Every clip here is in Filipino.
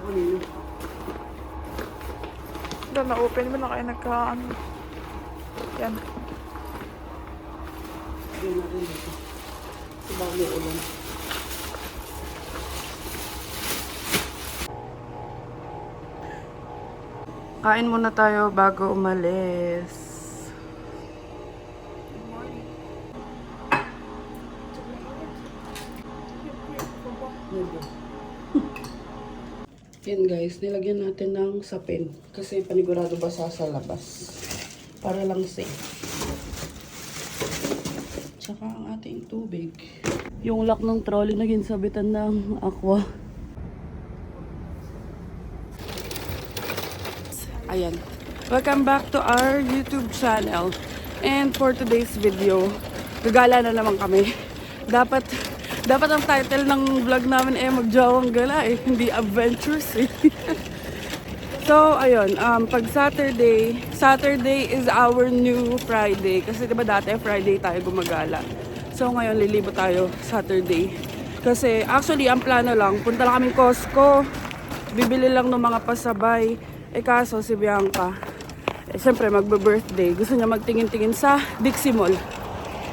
Doon, na-open mo na kayo nagka-ano. Yan. Yan na rin dito. Sa bago ulan. Kain muna tayo bago umalis. Yan guys, nilagyan natin ng sapin. Kasi panigurado basa sa labas. Para lang safe. Tsaka ang ating tubig. Yung lock ng trolley naging sabitan ng aqua. Ayan. Welcome back to our YouTube channel. And for today's video, gagala na naman kami. Dapat ang title ng vlog namin ay magjawang gala eh, hindi adventures eh. So, ayun, pag Saturday is our new Friday. Kasi diba dati Friday tayo gumagala. So, ngayon lilibo tayo Saturday. Kasi actually, ang plano lang, punta lang kaming Costco. Bibili lang ng mga pasabay. Eh kaso, si Bianca, siyempre magbe-birthday. Gusto niya magtingin-tingin sa Dixie Mall.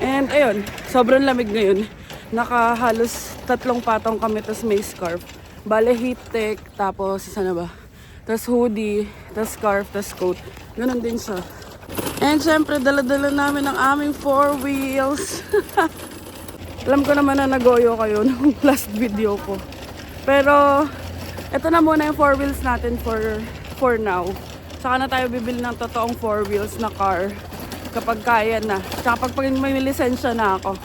And ayun, sobrang lamig ngayon. Nakahalos 3 patong kami, tapos may scarf. Bale, heat tech, tapos isa na ba? Tapos hoodie, tapos scarf, tapos coat. Ganun din siya. And syempre, dala-dala namin ang aming 4 wheels. Alam ko naman na nagoyo kayo nung last video ko. Pero, ito na muna yung 4 wheels natin for now. Saka na tayo bibili ng totoong 4 wheels na car. Kapag kaya na. Tsaka pag may lisensya na ako.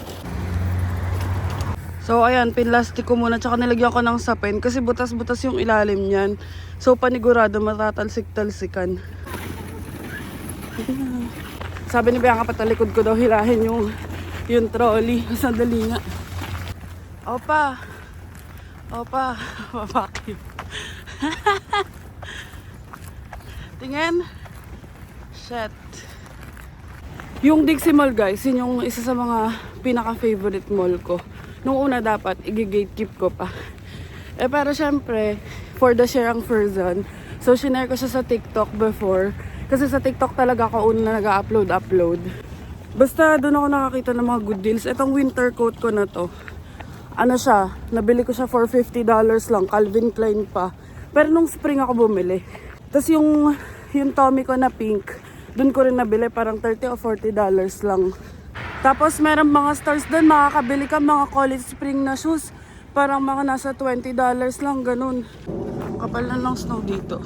So, ayan, pinlastic ko muna. Tsaka nilagyan ko ng sapin. Kasi butas-butas yung ilalim niyan. So, panigurado matatalsik-talsikan. Sabi ni Bianca, patalikod ko daw hilahin yung trolley. Sandali nga. Opa! Opa! Babaki. Tingin. Shit. Yung Dixie Mall guys, yun yung isa sa mga pinaka-favorite mall ko. Nung una dapat, i-gatekeep ko pa. Eh pero syempre, for the sharing person, so shinare ko siya sa TikTok before. Kasi sa TikTok talaga ako una nag-upload. Basta doon ako nakakita ng mga good deals. Itong winter coat ko na to, ano siya, nabili ko siya for $50 lang, Calvin Klein pa. Pero nung spring ako bumili. Tapos yung Tommy ko na pink, doon ko rin nabili, parang $30 o $40 lang. Tapos meron mga stores doon, makakabili ka mga college spring na shoes. Parang mga nasa $20 lang, ganun. Kapal na ng snow dito.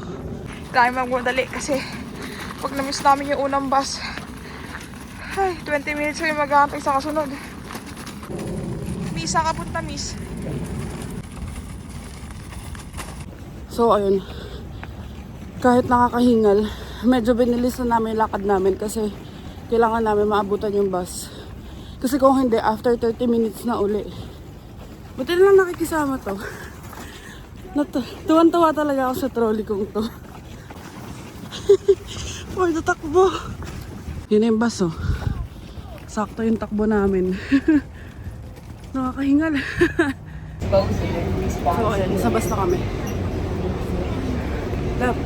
Kaya magmadali kasi pag na-miss namin yung unang bus, ay, 20 minutes kayo mag-aantay sa kasunod. Miss, saan ka punta, miss? So ayun, kahit nakakahingal, medyo binilis na namin yung lakad namin kasi kailangan namin maabutan yung bus. Kasi kung hindi, after 30 minutes na uli. Buti na lang nakikisama to. Tuwan-tuwa talaga ako sa trolley kong to. Uy, natakbo. Yun yung bus oh. Sakto yung takbo namin. Nakakahingal. So ayan, sa bus na kami. Love.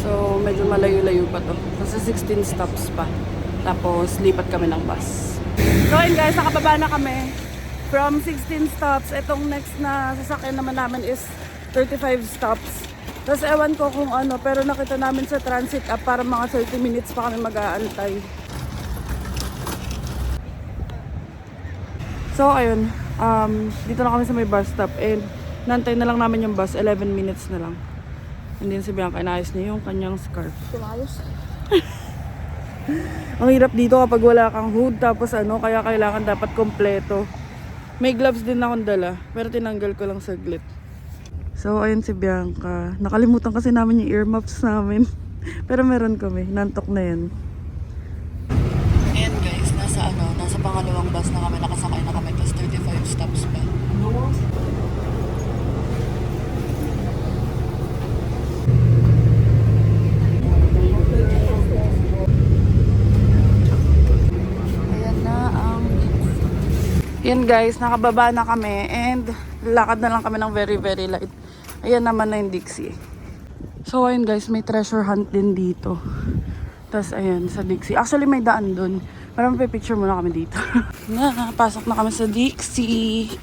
So medyo malayo-layo pa to. Kasi 16 stops pa. Tapos lipat kami ng bus. So ayun guys, nakababa na kami. From 16 stops, itong next na sasakyan naman namin is 35 stops. Tapos ewan ko kung ano, pero nakita namin sa transit app para mga 30 minutes pa kami mag-aantay. So ayun, dito na kami sa may bus stop and nantay na lang namin yung bus, 11 minutes na lang. Hindi si Bianca, inayos niya yung kanyang scarf. Tumayos. Ang hirap dito kapag wala kang hood, tapos ano, kaya kailangan dapat kompleto. May gloves din akong dala, pero tinanggal ko lang saglit. So, ayun si Bianca. Nakalimutan kasi namin yung earmuffs namin. Pero meron kami, nantok na yan. Ayan guys, nasa pangalawang bus na kami, nakasakay na kami, tapos 35 stops pa. Yan guys, nakababa na kami and lakad na lang kami ng very very light. Ayan naman na yung Dixie. So ayun guys, may treasure hunt din dito. Tapos ayan, sa Dixie. Actually may daan dun. Parang picture muna kami dito. Pasok na kami sa Dixie.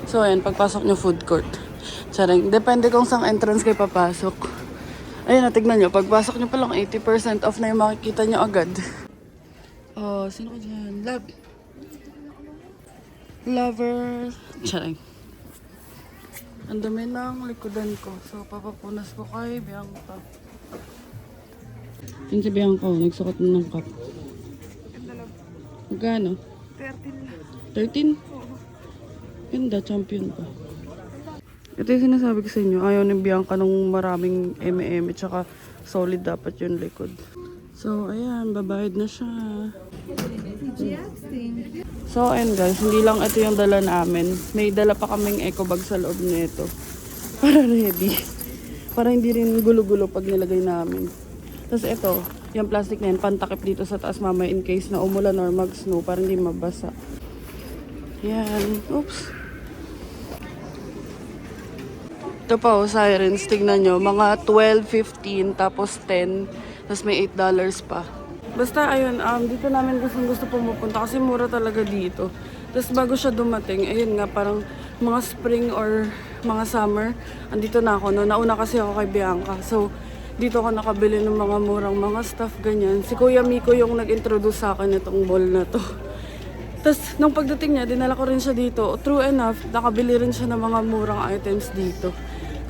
So ayan, pagpasok nyo food court. Charing, depende kung saan entrance kayo papasok. Ayun, tignan nyo, pagpasok nyo pa lang 80% off na yung makikita nyo agad. Oh, sino ka dyan? Lover. Charing. Ang dami ng likodan ko. So, papapunas ko kay Bianca. Yun si Bianca, nagsukat na ng cup. Magkano? 13? 13? Ganda, champion pa. Ito yung sinasabi ko sa inyo. Ayaw ni Bianca nung maraming M&M at saka solid dapat yung likod. So, ayan, babayad na siya. So, ayun guys, hindi lang ito yung dala namin. May dala pa kaming eco bag sa loob nito. Para ready. Para hindi rin gulo-gulo pag nilagay namin. Tapos ito, yung plastic na yan, pantakip dito sa taas mamaya in case na umulan or mag-snow para hindi mabasa. Yan. Oops. Ito pa oh, sirens. Tignan nyo. Mga 12, 15, tapos 10. Tapos may $8 pa. Basta ayun, dito namin gusto pumupunta kasi mura talaga dito. Tapos bago siya dumating, ayun nga, parang mga spring or mga summer, andito na ako. No? Nauna kasi ako kay Bianca. So, dito ako nakabili ng mga murang mga stuff, ganyan. Si Kuya Miko yung nag-introduce sa akin itong mall na to. Tapos, nung pagdating niya, dinala ko rin siya dito. True enough, nakabili rin siya ng mga murang items dito.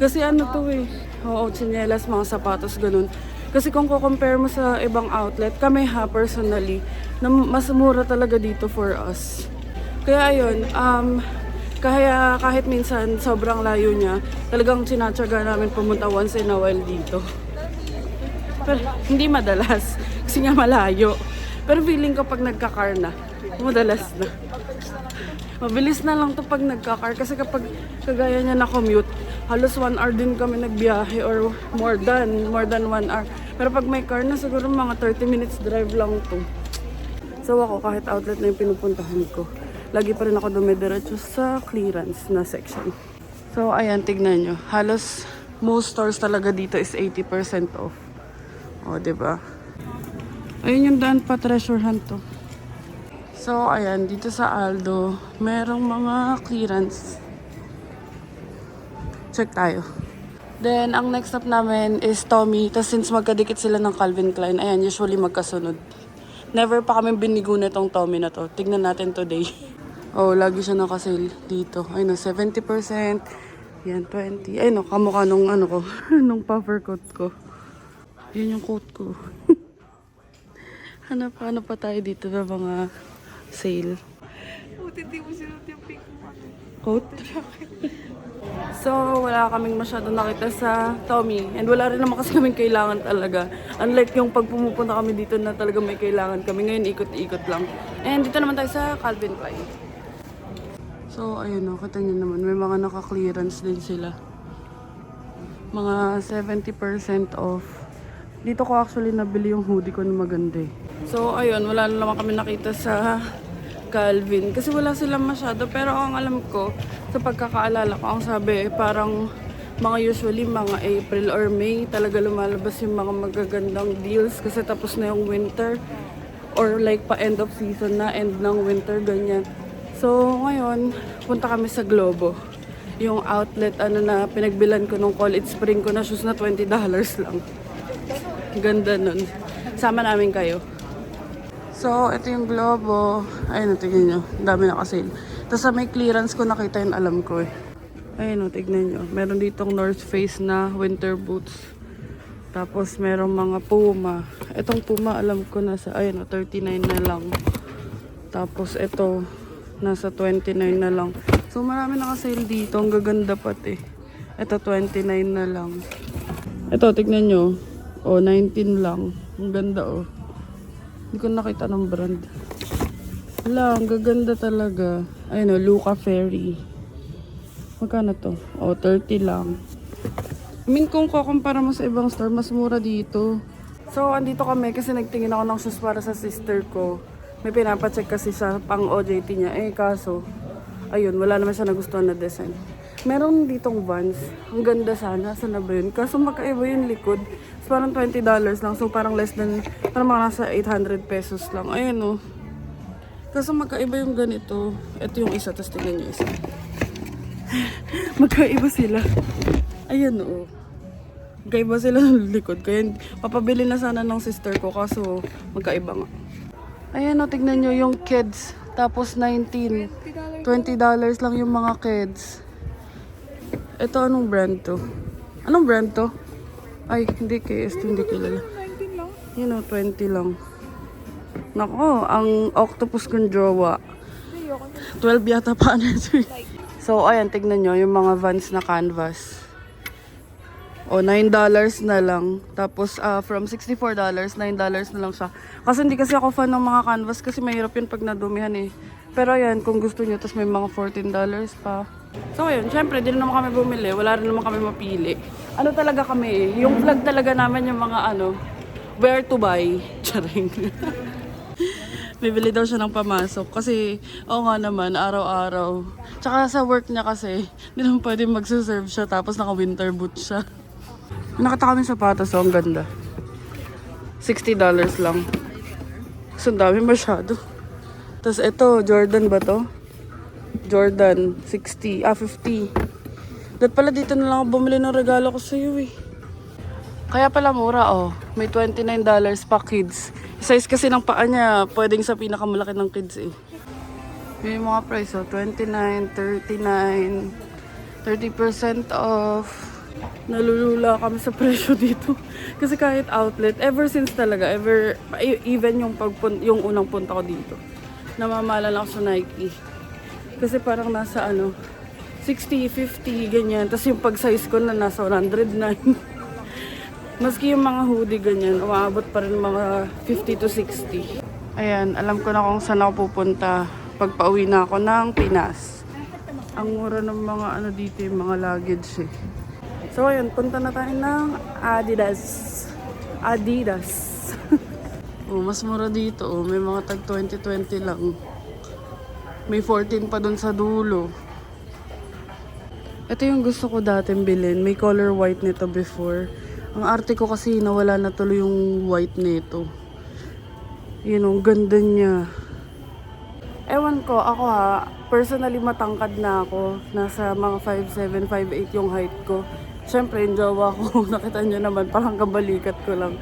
Kasi ano to eh, oo, tsinelas, mga sapatos, ganun. Kasi kung ko-compare mo sa ibang outlet, kami personally, na mas mura talaga dito for us. Kaya ayun, kaya kahit minsan sobrang layo niya, talagang sinatsaga namin pumunta once in a while dito. Pero hindi madalas, kasi nga malayo. Pero feeling ko pag nagka-car na, madalas na. Mabilis na lang to pag nagka-car kasi kapag kagaya niya na commute, halos 1 hour din kami nagbiyahe or more than 1 hour. Pero pag may car na, siguro mga 30 minutes drive lang to. So ako, kahit outlet na yung pinupuntahan ko, lagi pa rin ako dumidiretso sa clearance na section. So ayan, tignan nyo. Halos most stores talaga dito is 80% off. O, diba? Ayun yung daan pa, treasure hunt to. So ayan, dito sa Aldo, merong mga clearance. Check tayo. Then, ang next stop namin is Tommy. Tapos since magkadikit sila ng Calvin Klein, ayan, usually magkasunod. Never pa kami binigo na itong Tommy na to. Tignan natin today. Oh, lagi siya nakasale dito. Ayun, 70%. Yan, 20. Ayun, kamukha nung ano ko, nung puffer coat ko. Yan yung coat ko. Hanap pa tayo dito ng mga sale. Buti di mo sinuot yung pink mo. Coat? So, wala kaming masyado nakita sa Tommy. And wala rin naman kasi kaming kailangan talaga. Unlike yung pag pumupunta kami dito na talaga may kailangan kami. Ngayon, ikot-ikot lang. And dito naman tayo sa Calvin Klein. So, ayun o. Kita nyo naman. May mga naka-clearance din sila. Mga 70% off. Dito ko actually nabili yung hoodie ko na maganda eh. So, ayun. Wala na naman kami nakita sa Calvin. Kasi wala silang masyado. Pero ang alam ko, sa pagkakaalala ko, ang sabi, parang mga usually mga April or May talaga lumalabas yung mga magagandang deals kasi tapos na yung winter or like pa end of season na, end ng winter, ganyan. So, ngayon, punta kami sa Globo. Yung outlet na pinagbilan ko nung college spring ko na shoes na $20 lang. Ganda nun. Sama namin kayo. So, ito yung Globo. Ayun, tignan nyo. Dami nakasale. Tapos sa may clearance ko nakita yung alam ko eh. Ayun, tignan nyo. Meron ditong North Face na winter boots. Tapos merong mga Puma. Itong Puma alam ko nasa, ayun, 39 na lang. Tapos ito, nasa 29 na lang. So, marami nakasale dito. Ang gaganda pati. Ito, 29 na lang. Ito, tignan nyo. O, 19 lang. Ang ganda oh. Hindi ko nakita ng brand. Wala, ang gaganda talaga. Ayun o, Luca Ferry. Magkano to? O, 30 lang. I mean, kung kukumpara mo sa ibang store, mas mura dito. So, andito kami kasi nagtingin ako ng shoes para sa sister ko. May pinapacheck kasi siya pang OJT niya. Eh, kaso, Ayun, wala naman siya nagustuhan na design. Meron ditong Vans. Ang ganda sana. Saan na ba yun? Kaso magkaiba yung likod. So, parang $20 lang. So, parang less than, parang mga nasa 800 pesos lang. Ayun, oh. Kaso magkaiba yung ganito. Ito yung isa, tapos tingnan nyo isa. Magkaiba sila. Ayan, oh. Magkaiba sila ng likod. Kaya papabili na sana ng sister ko. Kaso magkaiba nga. Ayan, oh. Tignan nyo yung kids. Tapos 19. $20 lang yung mga kids. Ito, anong brand to? Anong brand to? Ay, hindi KS, hindi kilala. 19 lang. Yun o, 20 lang. Nako, ang octopus kong jowa. 12 yata pa anniversary. So, ayan, tignan nyo, yung mga Vans na canvas. O, $9 na lang. Tapos, from $64, $9 na lang siya. Kasi hindi kasi ako fan ng mga canvas kasi mahirap yun pag nadumihan eh. Pero ayan, kung gusto nyo, tapos may mga $14 pa. So, ayun, syempre, di naman kami bumili. Wala rin naman kami mapili. Ano talaga kami eh, yung vlog talaga namin yung mga where to buy. Charing. Bibili daw siya ng pamasok kasi, oo nga naman, araw-araw. Tsaka sa work niya kasi, hindi naman pwede magsuserve siya tapos naka-winter boot siya. Nakita kami sapatos, so ang ganda. $60 lang. So, ang dami masyado. Tapos ito, Jordan ba to? Jordan, 50. Dahil pala dito na lang ako bumili ng regalo ko sa'yo eh. Kaya pala mura oh. May $29 pa kids. Size kasi ng paa niya, pwedeng sa pinakamalaki ng kids eh. May mga price oh, 29, 39, 30% off. Nalulula kami sa presyo dito. Kasi kahit outlet, ever since talaga, even yung unang punta ko dito, namamala lang ako sa Nike. Kasi parang nasa 60, 50, ganyan. Tapos yung pag-size ko na nasa 109. Maski yung mga hoodie ganyan, umaabot pa rin mga 50 to 60. Ayan, alam ko na kung saan ako pupunta pag pauwi na ako ng Pinas. Ang mura ng mga dito, yung mga luggage eh. So ayun, punta na tayo ng Adidas. Oh, mas mura dito oh, may mga tag 20-20 lang. May 14 pa dun sa dulo. Ito yung gusto ko dating bilhin. May color white nito before. Ang arte ko kasi nawala na tuloy yung white nito. Yun ang ganda niya. Ewan ko, ako personally matangkad na ako. Nasa mga 5'7", 5'8" yung height ko. Siyempre, yung jowa ko, nakita nyo naman, parang kabalikat ko lang.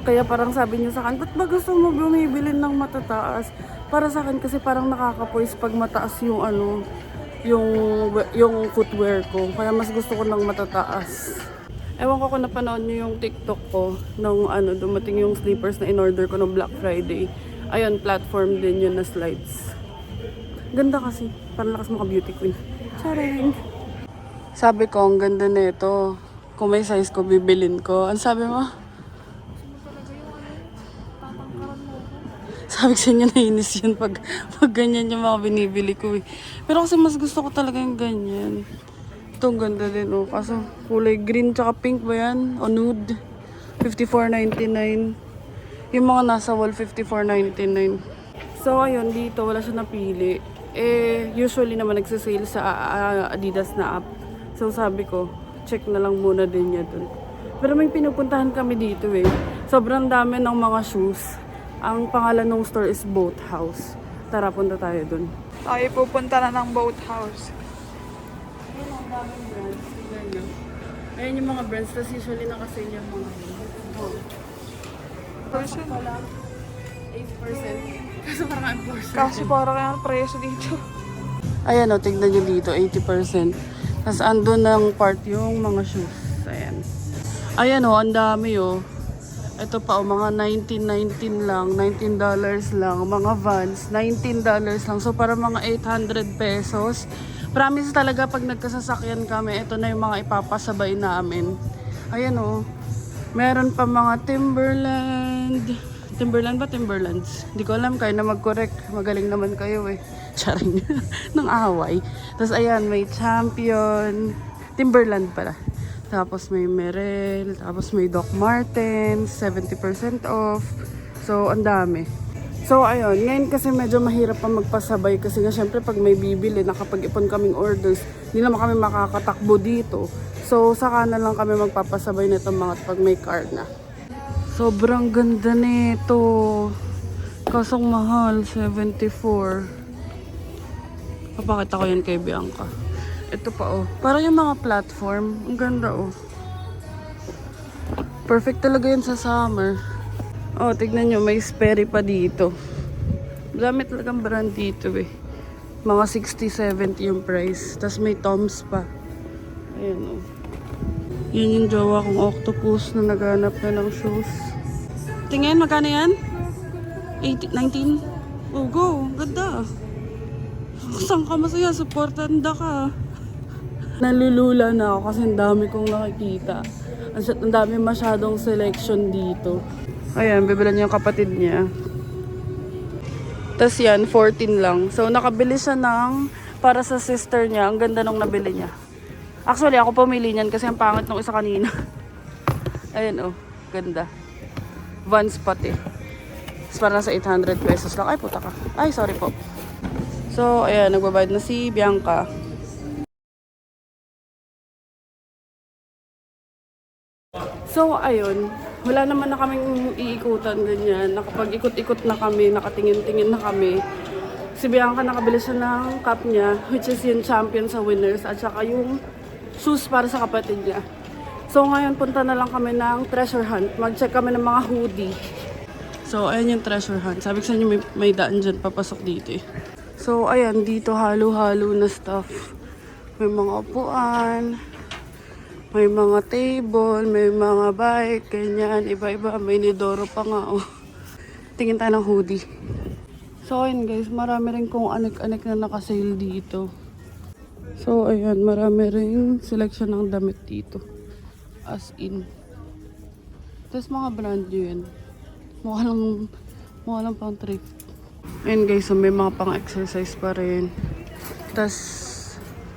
Kaya parang sabi niyo sa akin, ba't ba gusto mo bumibili ng matataas? Para sa akin kasi parang nakakapoise pag mataas yung yung footwear ko. Kaya mas gusto ko ng matataas. Ewan ko kung napanood niyo yung TikTok ko nung dumating yung slippers na in-order ko ng Black Friday. Ayun, platform din yun na slides. Ganda kasi. Parang lakas mo ka beauty queen. Charing! Sabi ko, ang ganda nito. Kung may size ko, bibilin ko. Ano sabi mo? Sabi ko sa inyo, nainis yun pag ganyan yung mga binibili ko eh. Pero kasi mas gusto ko talaga yung ganyan. Ito, ang ganda din oh. Kaso kulay green tsaka pink ba yan? O nude. $54.99. Yung mga nasa wall, $54.99. So, ayun, dito wala siya napili. Usually naman nagsasale sa Adidas na app. So, sabi ko, check na lang muna din niya dun. Pero may pinupuntahan kami dito eh. Sobrang dami ng mga shoes. Ang pangalan ng store is Boat House. Tara, punta tayo dun. Tayo pupunta na ng Boat House. Ayun ang daming brands. Tignan nyo. Ayun yung mga brands. Tapos usually nakasale yung mga Person. wala 8%. Kaso parang 4%. Kaso parang ang preso dito. Ayan o, tignan nyo dito, 80%. Tapos andun ng part yung mga shoes. Ayan. Ayan o, ang dami o. Ito pa o, mga $19 lang, $19 lang. Mga Vans, $19 lang. So, para mga 800 pesos. Promise talaga, pag nagkasasakyan kami, ito na yung mga ipapasabay namin. Ayan o. Meron pa mga Timberland. Timberland ba? Timberlands. Hindi ko alam, kayo na mag-correct. Magaling naman kayo eh. Charing. Nang away. Tapos ayan, may Champion. Timberland pala. Tapos may Merrell. Tapos may Doc Martens. 70% off. So, ang dami. So ayun, ngayon kasi medyo mahirap pa magpasabay kasi nga syempre pag may bibili, nakapag-ipon kaming orders, hindi naman kami makakatakbo dito. So saka na lang kami magpapasabay nito mga pag may car na. Sobrang ganda nito. Kasong mahal, 74. Papakita ko yan kay Bianca. Ito pa oh. Parang yung mga platform. Ang ganda oh. Perfect talaga yun sa summer. Oh, tignan nyo. May Sperry pa dito. Dami talagang brand dito eh. Mga 60-70 yung price. Tapos may Toms pa. Ayan oh. Yun yung jowa kong octopus na naghanap na ng shoes. Tingin, magkano yan? 19? Oh, go. Ganda. Saan ka masaya? Supportanda ka. Nalulula na ako kasi ang dami kong nakikita. Ang dami masyadong selection dito. Ayan, bibilan niya yung kapatid niya. Tapos yan, 14 lang. So, nakabili siya ng para sa sister niya. Ang ganda nung nabili niya. Actually, ako pumili niyan kasi ang pangit nung isa kanina. Ayan oh, ganda. Vans pati. Para sa 800 pesos lang. Ay, puta ka. Ay, sorry po. So, ayan, nagbabayad na si Bianca. So, ayun. Wala naman na kaming iikutan ganyan. Nakapag-ikot-ikot na kami, nakatingin-tingin na kami. Si Bianca nakabili siya ng cup niya, which is yung champion sa winners, at saka yung shoes para sa kapatid niya. So, ngayon punta na lang kami ng treasure hunt. Mag-check kami ng mga hoodie. So, ayan yung treasure hunt. Sabi ko sa inyo, may daan dyan, papasok dito eh. So, ayan, dito halo-halo na stuff. May mga upuan, may mga table, may mga bike, ganyan, iba-iba. May nidoro pa nga, oh. Tingin tayo ng hoodie. So, ayan guys, marami rin kung anik-anik na nakasale dito. So, ayan, marami rin selection ng damit dito. As in. Tapos mga brand new yan. Mukha lang pang thrift. Ayan guys, so may mga pang-exercise pa rin. Tapos,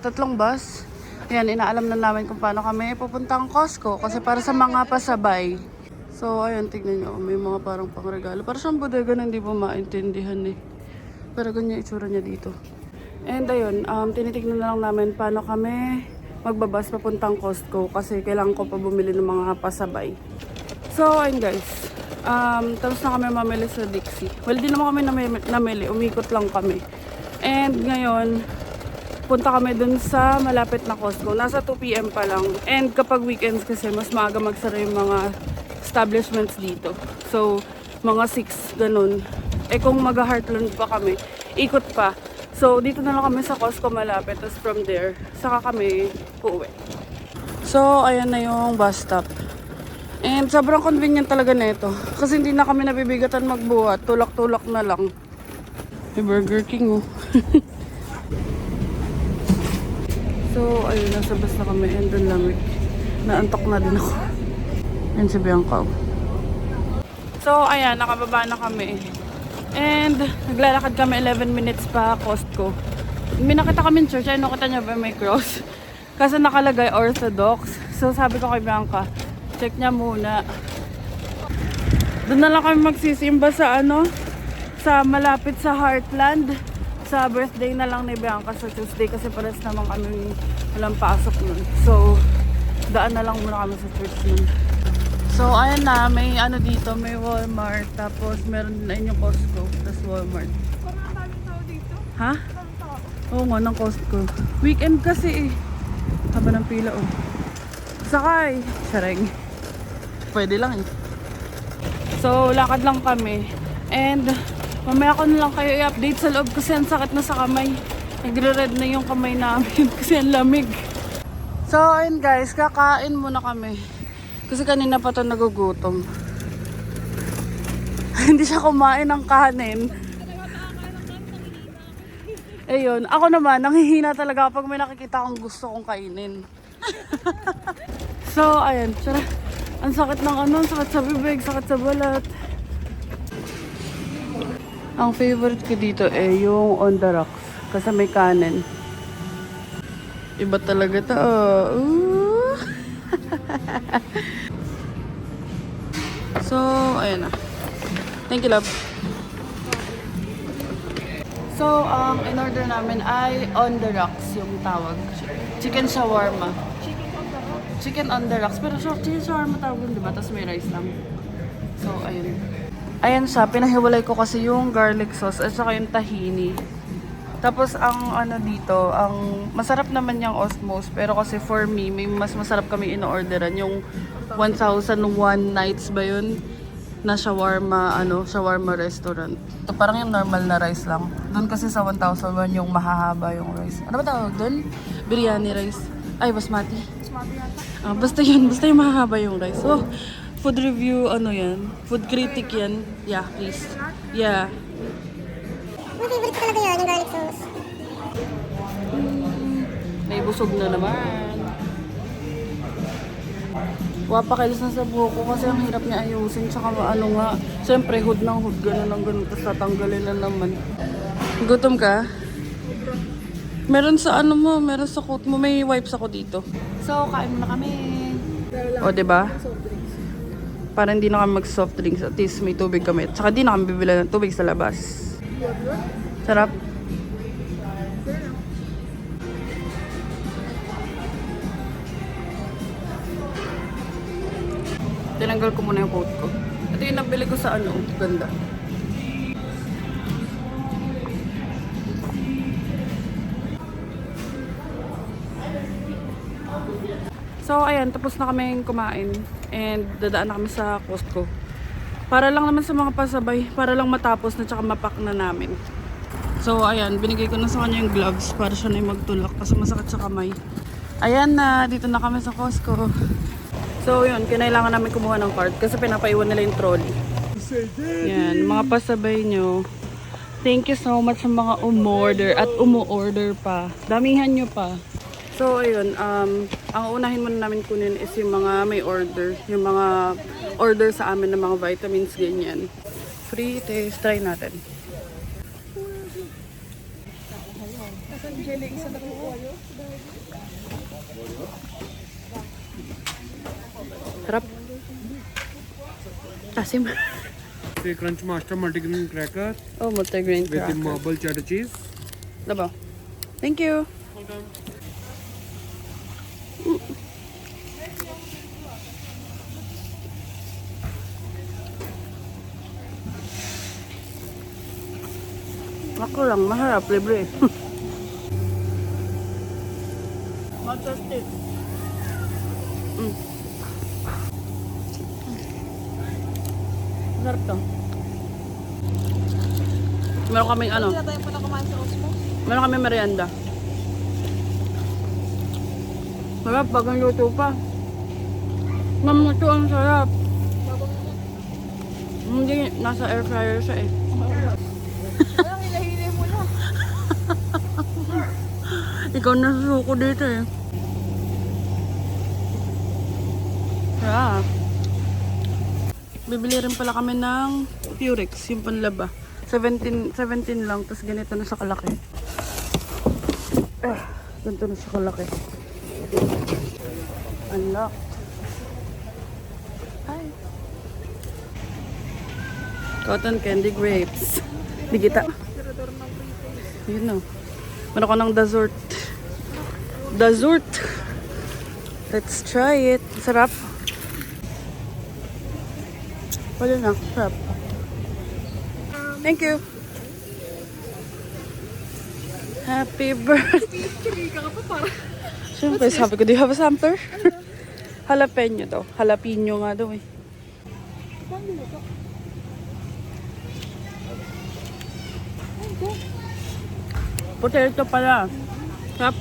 3 bus. Ayan, inaalam na namin kung paano kami pupuntang Costco. Kasi para sa mga pasabay. So, ayan, tignan nyo. May mga parang pang-regalo. Para siyang bodega na hindi po maintindihan eh. Pero ganyan itsura niya dito. And ayun, tinitignan na lang namin paano kami magbabas papuntang Costco. Kasi kailangan ko pa bumili ng mga pasabay. So, ayun guys. Tapos na kami mamili sa Dixie. Well, di naman kami namili. Umikot lang kami. And ngayon, punta kami dun sa malapit na Costco. Nasa 2 PM pa lang. And kapag weekends kasi, mas maaga magsara yung mga establishments dito. So, mga 6, ganun. Eh kung mag-Heartland pa kami, ikot pa. So, dito na lang kami sa Costco malapit. Tapos from there, saka kami uuwi. So, ayan na yung bus stop. And sobrang convenient talaga nito. Kasi hindi na kami nabibigatan magbuhat. Tulak-tulak na lang. May Burger King oh. So, ayun, nasa bus na kami. And doon lamig. Naantok na din ako. Yan si Bianca. So, ayan, nakababa na kami. And, naglalakad kami 11 minutes pa Costco. May nakita kami church. Ay, nakita niya ba may cross? Kasi nakalagay Orthodox. So, sabi ko kay Bianca, check niya muna. Doon na lang kami magsisimba sa sa malapit sa Heartland. Sa birthday na lang ni Bianca sa Tuesday kasi pares naman kami walang pasok nun. So, daan na lang muna kami sa church nun. So, ayan na, may dito, may Walmart, tapos meron na yung Costco, tapos Walmart. Parang daming tao dito. Ha? Daming tao. Oo nga, ng Costco. Weekend kasi eh. Haba ng pila oh. Sakay! Sareng. Pwede lang eh. So, lakad lang kami. And, mamaya ko na lang kayo i-update sa loob kasi ang sakit na sa kamay. Nagre-red na yung kamay namin kasi ang lamig. So, ayun guys, kakain muna kami. Kasi kanina pa ito nagugutom. Hindi siya kumain ng kanin. Ayun, ako naman, nanghihina talaga kapag may nakikita akong gusto kong kainin. So, ayun, ang sakit ng ang sakit sa bibig, sakit sa balat. Ang favorite ko dito yung on the rocks. Kasi may kanin. Iba talaga to. So, ayan na. Thank you, love. So, in order namin ay on the rocks yung tawag. Chicken shawarma. Chicken on the rocks. Pero chicken shawarma tawag yun, diba? Tapos may rice lang. So, ayun. Ayan siya. Pinahiwalay ko kasi yung garlic sauce at saka yung tahini. Tapos, ang ano dito, ang masarap naman yung Osmos. Pero kasi for me, may mas masarap kami in-orderan. Yung 1001 nights ba yun? Na shawarma, shawarma restaurant. Ito parang yung normal na rice lang. Doon kasi sa 1001 yung mahahaba yung rice. Ano ba tawag doon? Biryani rice. Ay, basmati. Basmati yata. Basta yun. Basta yung mahahaba yung rice. So, food review, yan? Food critic yan. Yeah, please. Yeah. Yung favorite ko talaga yun, yung garlic sauce. May busog na naman. Wapakilis na sa buhok ko kasi ang hirap niya ayusin. Tsaka nga, siyempre hood ng hood, gano'n ng gano'n. Tapos tatanggalin na naman. Gutom ka? Meron sa meron sa coat mo. May wipes ako dito. So, kain muna kami. O, diba? Para hindi na kami mag-soft drinks. At least may tubig kami. Tsaka di na kami bibila ng tubig sa labas. Sarap. Tinanggal ko muna yung coat ko. Ito yung nabili ko sa ganda. So, ayan, tapos na kami kumain. And dadaan na kami sa Costco. Para lang naman sa mga pasabay. Para lang matapos na tsaka mapak na namin. So, ayan, binigay ko na sa kanya yung gloves para siya na yung magtulak kasi masakit sa kamay. Ayan na, dito na kami sa Costco. So, yun, kinailangan namin kumuha ng card kasi pinapaiwan nila yung trolley. Yan, mga pasabay nyo. Thank you so much sa mga umorder at umu-order pa. Damihan nyo pa. So, ayun, ang unahin muna namin kunin is yung mga may order. Yung mga order sa amin ng mga vitamins, ganyan. Free taste, try natin. Sarap. Asim. Crunch Master multigrain cracker Oh, multigrain with the cracker. marble cheddar cheese. Diba? Thank you. Welcome. Ako lang, maharap, libre. Matastic. Masarap to. Meron kaming Hindi na tayo pa na kumain sa Osmos. meron kaming merienda. Sarap, bagang luto pa. Mamuto ang sarap. Hindi, nasa air fryer siya eh. Walang hilahili mo na. Ikaw nasusuko dito eh. Sarap. Bibili rin pala kami ng Purex, yung panlaba. 17 lang, tapos ganito na siya kalaki. Ganito na siya kalaki. Unlock. Hi. Cotton candy grapes. Di kita. Yun o. Meron ko ng dessert. Dessert. Let's try it. Sarap. Wala na. Sarap. Thank you. Happy birthday. Chumika ka pa para. Siyempre, sabi ko, do you have a sampler? Jalapeno daw. Jalapeno nga daw eh. Potato pala. Sarap.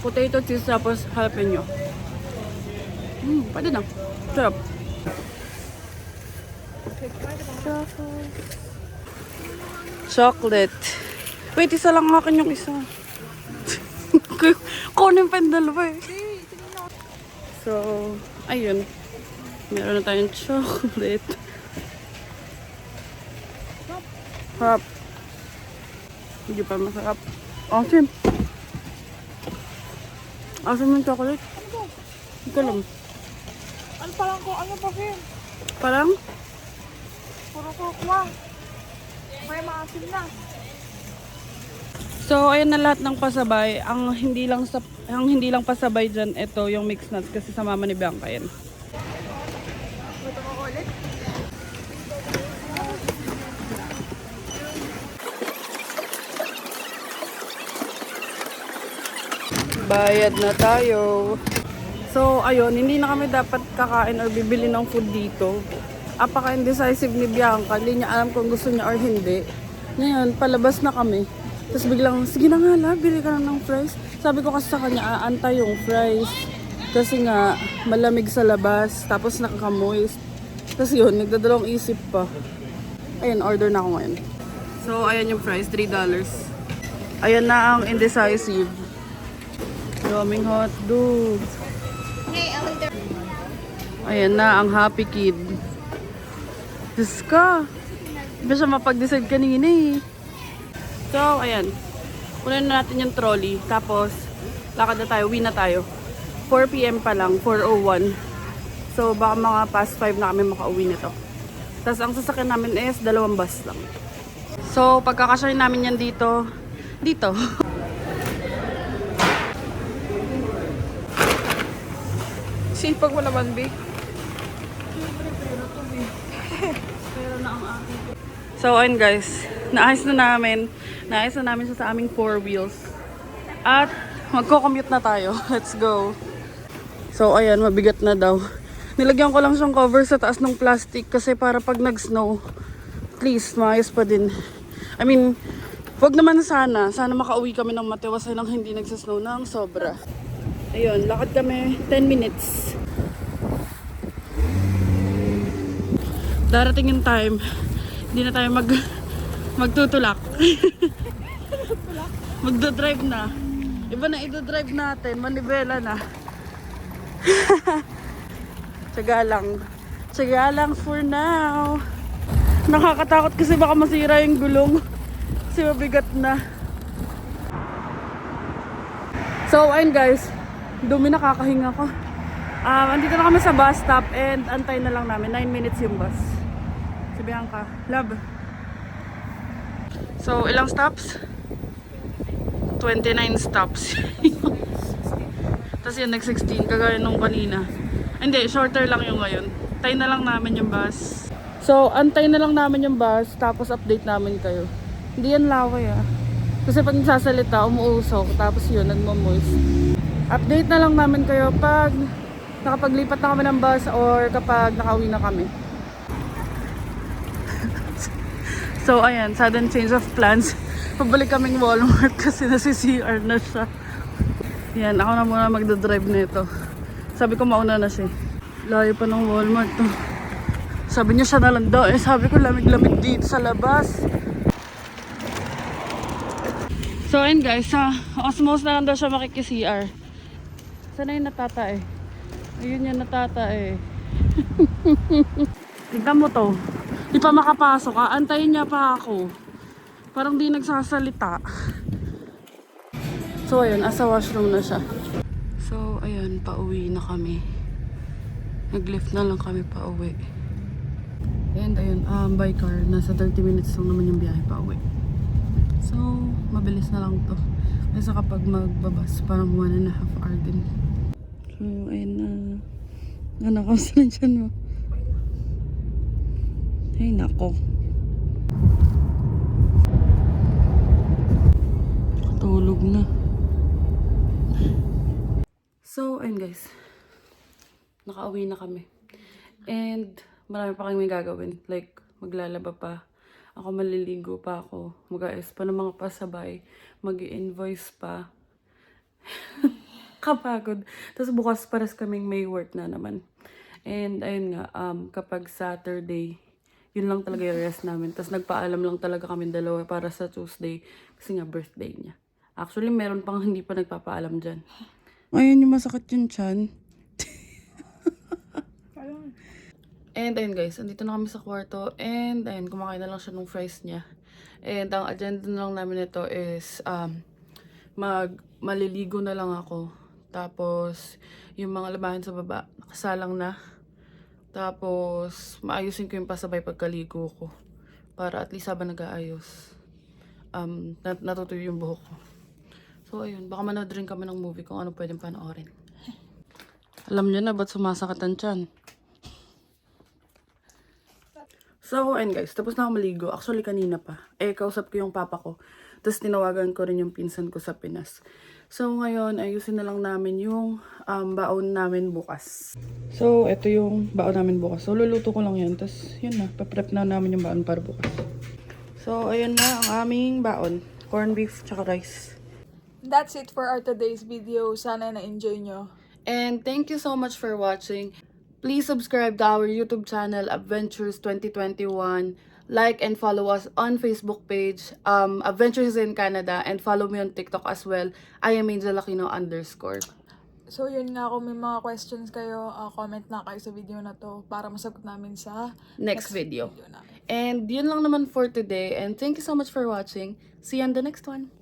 Potato cheese tapos jalapeno. Pwede na. Sarap. Chocolate. Wait, isa lang akin yung isa. Kunin pa yung dalawa eh. So, ayun. Meron na tayong chocolate. Sarap. Hindi pa masarap. Asim. Asim yung chocolate. Hindi ko alam. Ano parang ko? Ano pa, Finn? Parang? Puro kokwa. May maasim na. So, ayan na lahat ng pasabay. Ang hindi lang pasabay dyan, ito yung mixed nuts kasi sa mama ni Bianca yan. Ito ko ulit. Bayad na tayo. So, ayun, hindi na kami dapat kakain or bibili ng food dito. Apaka-indecisive ni Bianca. Hindi niya alam kung gusto niya or hindi. Ngayon, palabas na kami. Tapos biglang, sige na nga la, bili ka na ng fries. Sabi ko kasi sa kanya, aantay yung fries. Kasi nga, malamig sa labas. Tapos nakaka-moist. Tapos yun, nagdadalawang isip pa. Ayun, order na ako ngayon. So, ayan yung fries, $3. Ayan na ang indecisive. Daming hot dogs. Ayan na ang happy kid. Diyos ka. Hindi siya mapag-decide kanina eh. So, ayan. Kunin na natin yung trolley. Tapos, lakad na tayo. Uwi na tayo. 4 PM pa lang. 4:01. So, baka mga past 5 na kami makauwi nito. Tapos, ang sasakyan namin is 2 bus lang. So, pagkakasya namin yan dito. Dito. Sipag mo naman, B. So, ayun guys. Naayos na namin siya sa aming 4 wheels. At, magko-commute na tayo. Let's go. So, ayan. Mabigat na daw. Nilagyan ko lang siyang cover sa taas ng plastic kasi para pag nag-snow, at least, maayos pa din. I mean, wag naman sana. Sana makauwi kami ng matiwasay nang hindi nagsasnow ng sobra. Ayun, lakad kami 10 minutes. Darating yung time, hindi na tayo magtutulak. Magdodrive na. Iba na idodrive natin, manibela na. Tsaga lang. Tsaga lang for now. Nakakatakot kasi baka masira yung gulong. Kasi mabigat na. So, ayun guys. Dumi nakakahinga ko. Andito na kami sa bus stop and antay na lang namin. 9 minutes yung bus. Si Bianca. Love. So, ilang stops? 29 stops. Tapos yun, nag-16. Kagaya nung kanina. Hindi, shorter lang yung ngayon. Antay na lang namin yung bus. So, antay na lang namin yung bus. Tapos update namin kayo. Hindi yan laway ah. Kasi pag nagsasalita, umuusok. Tapos yun, nagmamoist. Update na lang namin kayo pag nakapaglipat na kami ng bus or kapag nakauwi na kami. So ayan, sudden change of plans. Pabalik kaming Walmart kasi nasi-CR na siya. Yan, ako na muna magdodrive nito. Sabi ko mauna na siya. Layo pa ng Walmart to. Sabi niya siya na lang daw. Sabi ko lamig-lamig dito sa labas. So ayun guys, sa Osmos na lang daw siya makiki-CR. Sana yung natata eh. Ayun yung natata eh. Tignan mo to. Di pa makapasok ha. Antayin niya pa ako. Parang di nagsasalita. So ayun, asa washroom na siya. So ayun, pauwi na kami. Nag-lift na lang kami pauwi. And ayun, by car. Nasa 30 minutes lang naman yung biyahe pauwi. So, mabilis na lang to. Kasi kapag magbabas, parang 1.5 hour din. So, ayun na. Ano, kamusta na dyan mo? Ay, nako. Tulog na. So, ayun guys. Nakauwi na kami. And, marami pa kami gagawin. Like, maglalaba pa. Ako maliligo pa ako. Mag-aayos pa ng mga pasabay. Mag-i-invoice pa. Kapagod. Tapos bukas pares kaming may work na naman. And ayun nga, kapag Saturday, yun lang talaga yung rest namin. Tapos nagpaalam lang talaga kami dalawa para sa Tuesday. Kasi nga birthday niya. Actually, meron pang hindi pa nagpapaalam dyan. Ayun yung masakit yung tiyan. And ayun guys, andito na kami sa kwarto. And ayun, kumakain na lang siya ng fries niya. And ang agenda na lang namin ito is maliligo na lang ako. Tapos yung mga labahin sa baba, nakasalang na. Tapos maayusin ko yung pasabay pagkaligo ko. Para at least habang nag-aayos, natutuyo yung buhok ko. So ayun, baka manood rin kami ng movie kung ano pwedeng panoorin. Alam niyo na ba't sumasakit ang tiyan? So, ayun guys, tapos na ako maligo. Actually, kanina pa. Kausap ko yung papa ko. Tapos, tinawagan ko rin yung pinsan ko sa Pinas. So, ngayon, ayusin na lang namin yung baon namin bukas. So, ito yung baon namin bukas. So, luluto ko lang yan. Tapos, yun na. Paprep na namin yung baon para bukas. So, ayun na ang aming baon. Corned beef, tsaka rice. That's it for our today's video. Sana na-enjoy nyo. And thank you so much for watching. Please subscribe to our YouTube channel, Adventures 2021. Like and follow us on Facebook page, Adventures in Canada. And follow me on TikTok as well. I am Angel Aquino _ So yun nga, kung may mga questions kayo, comment na kayo sa video na to para masagot namin sa next video. namin. And yun lang naman for today. And thank you so much for watching. See you on the next one.